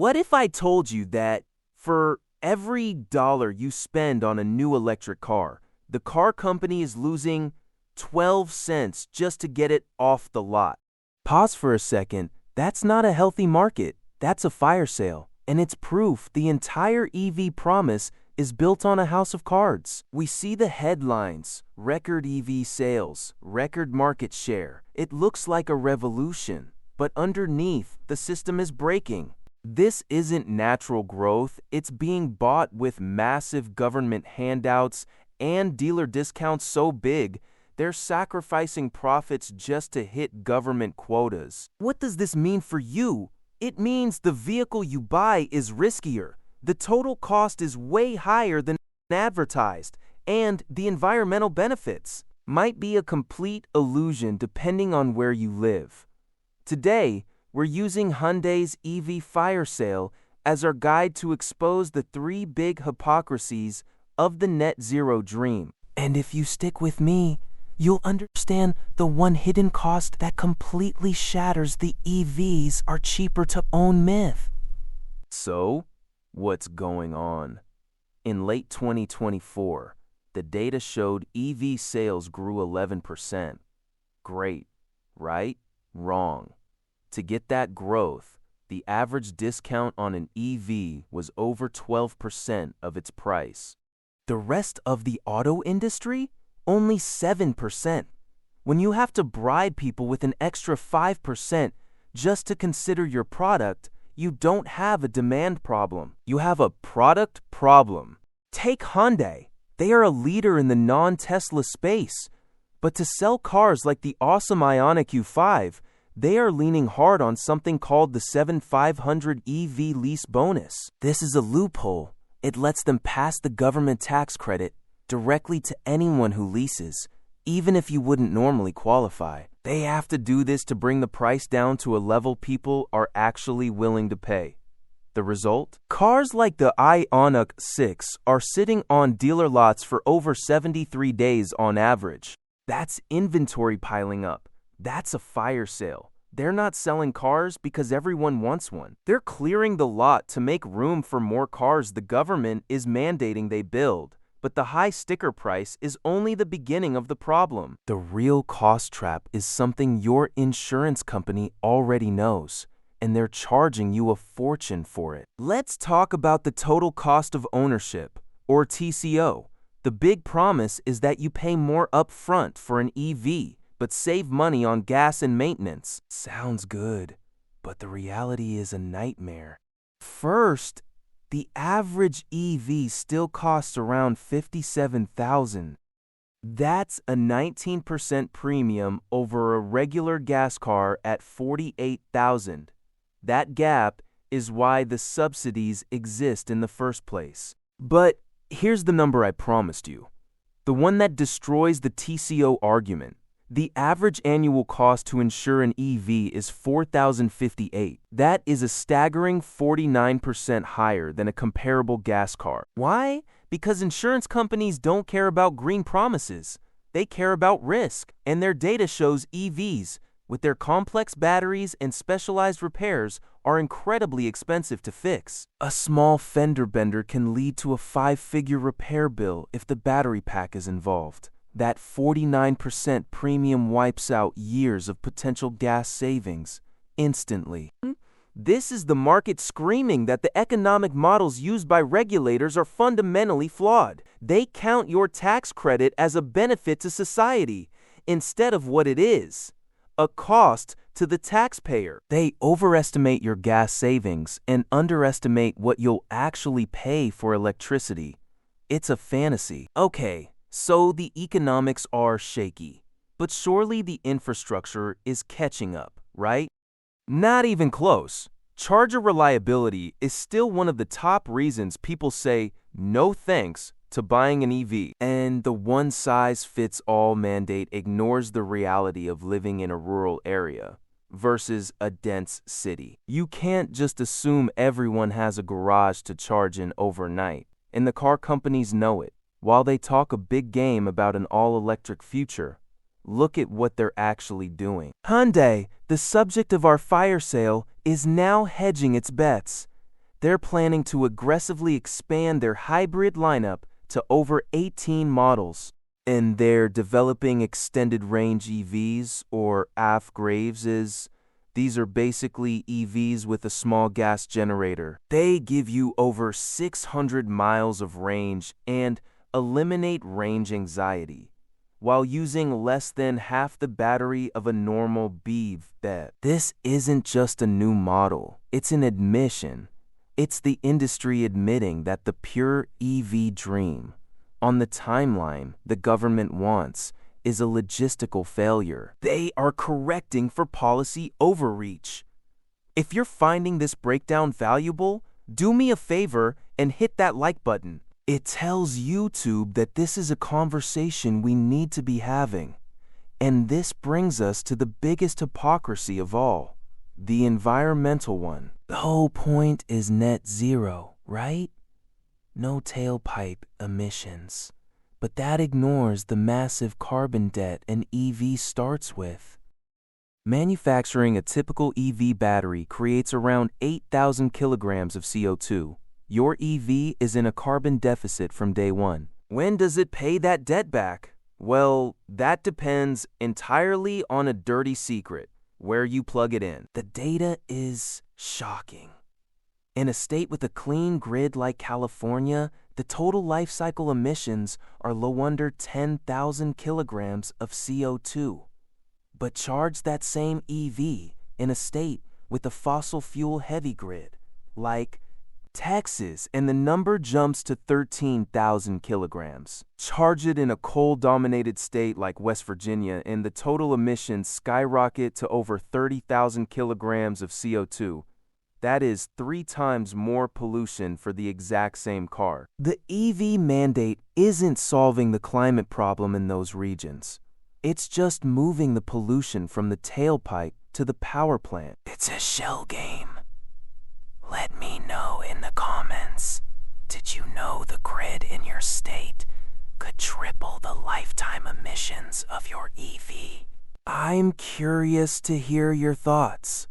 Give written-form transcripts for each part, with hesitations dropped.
What if I told you that for every dollar you spend on a new electric car, the car company is losing 12 cents just to get it off the lot? Pause for a second. That's not a healthy market. That's a fire sale. And it's proof the entire EV promise is built on a house of cards. We see the headlines: record EV sales, record market share. It looks like a revolution, but underneath, the system is breaking. This isn't natural growth. It's being bought with massive government handouts and dealer discounts so big, they're sacrificing profits just to hit government quotas. What does this mean for you? It means the vehicle you buy is riskier. The total cost is way higher than advertised, and the environmental benefits might be a complete illusion depending on where you live. Today, we're using Hyundai's EV fire sale as our guide to expose the 3 big hypocrisies of the net zero dream. And if you stick with me, you'll understand the one hidden cost that completely shatters the EVs are cheaper to own myth. So, what's going on? In late 2024, the data showed EV sales grew 11%. Great, right? Wrong. To get that growth, the average discount on an EV was over 12% of its price. The rest of the auto industry? Only 7%. When you have to bribe people with an extra 5% just to consider your product, you don't have a demand problem. You have a product problem. Take Hyundai. They are a leader in the non-Tesla space. But to sell cars like the awesome Ioniq Q5, they are leaning hard on something called the 7500 EV lease bonus. This is a loophole. It lets them pass the government tax credit directly to anyone who leases, even if you wouldn't normally qualify. They have to do this to bring the price down to a level people are actually willing to pay. The result? Cars like the Ioniq 6 are sitting on dealer lots for over 73 days on average. That's inventory piling up. That's a fire sale. They're not selling cars because everyone wants one. They're clearing the lot to make room for more cars the government is mandating they build. But the high sticker price is only the beginning of the problem. The real cost trap is something your insurance company already knows, and they're charging you a fortune for it. Let's talk about the total cost of ownership, or TCO. The big promise is that you pay more upfront for an EV, but save money on gas and maintenance. Sounds good, but the reality is a nightmare. First, the average EV still costs around $57,000. That's a 19% premium over a regular gas car at $48,000. That gap is why the subsidies exist in the first place. But here's the number I promised you, the one that destroys the TCO argument. The average annual cost to insure an EV is $4,058. That is a staggering 49% higher than a comparable gas car. Why? Because insurance companies don't care about green promises. They care about risk. And their data shows EVs, with their complex batteries and specialized repairs, are incredibly expensive to fix. A small fender bender can lead to a 5-figure repair bill if the battery pack is involved. That 49% premium wipes out years of potential gas savings instantly. This is the market screaming that the economic models used by regulators are fundamentally flawed. They count your tax credit as a benefit to society instead of what it is, a cost to the taxpayer. They overestimate your gas savings and underestimate what you'll actually pay for electricity. It's a fantasy. Okay. So the economics are shaky, but surely the infrastructure is catching up, right? Not even close. Charger reliability is still one of the top reasons people say no thanks to buying an EV. And the one-size-fits-all mandate ignores the reality of living in a rural area versus a dense city. You can't just assume everyone has a garage to charge in overnight, and the car companies know it. While they talk a big game about an all-electric future, look at what they're actually doing. Hyundai, the subject of our fire sale, is now hedging its bets. they're planning to aggressively expand their hybrid lineup to over 18 models. And they're developing extended range EVs, or EREVs. These are basically EVs with a small gas generator. They give you over 600 miles of range and eliminate range anxiety, while using less than half the battery of a normal BEV. This isn't just a new model, it's an admission. It's the industry admitting that the pure EV dream, on the timeline the government wants, is a logistical failure. They are correcting for policy overreach. If you're finding this breakdown valuable, do me a favor and hit that like button. It tells YouTube that this is a conversation we need to be having. And this brings us to the biggest hypocrisy of all, the environmental one. The whole point is net zero, right? No tailpipe emissions. But that ignores the massive carbon debt an EV starts with. Manufacturing a typical EV battery creates around 8,000 kilograms of CO2. Your EV is in a carbon deficit from day one. When does it pay that debt back? Well, that depends entirely on a dirty secret, where you plug it in. The data is shocking. In a state with a clean grid like California, the total life cycle emissions are low under 10,000 kilograms of CO2. But charge that same EV in a state with a fossil fuel heavy grid, like Texas, and the number jumps to 13,000 kilograms. Charge it in a coal-dominated state like West Virginia, and the total emissions skyrocket to over 30,000 kilograms of CO2. That is 3 times more pollution for the exact same car. The EV mandate isn't solving the climate problem in those regions. It's just moving the pollution from the tailpipe to the power plant. It's a shell game. Let me know in the comments. Did you know the grid in your state could triple the lifetime emissions of your EV? I'm curious to hear your thoughts.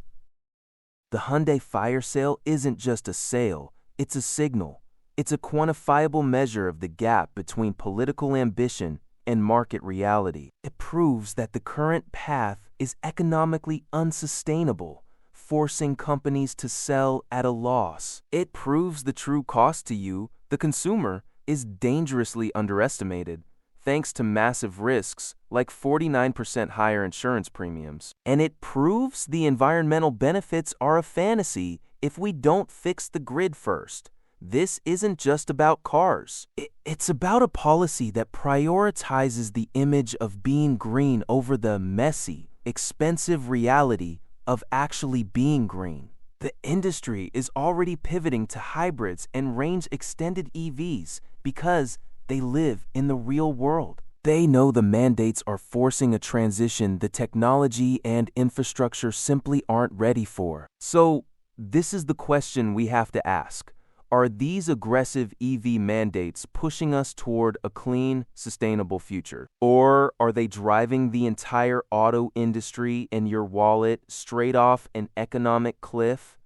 The Hyundai fire sale isn't just a sale, it's a signal. It's a quantifiable measure of the gap between political ambition and market reality. It proves that the current path is economically unsustainable, forcing companies to sell at a loss. It proves the true cost to you, the consumer, is dangerously underestimated, thanks to massive risks like 49% higher insurance premiums. And it proves the environmental benefits are a fantasy if we don't fix the grid first. This isn't just about cars. It's about a policy that prioritizes the image of being green over the messy, expensive reality of actually being green. The industry is already pivoting to hybrids and range-extended EVs because they live in the real world. They know the mandates are forcing a transition the technology and infrastructure simply aren't ready for. So, this is the question we have to ask. Are these aggressive EV mandates pushing us toward a clean, sustainable future? Or are they driving the entire auto industry and your wallet straight off an economic cliff?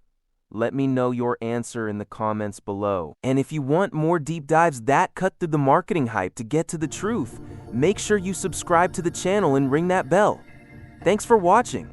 Let me know your answer in the comments below. And if you want more deep dives that cut through the marketing hype to get to the truth, make sure you subscribe to the channel and ring that bell. Thanks for watching.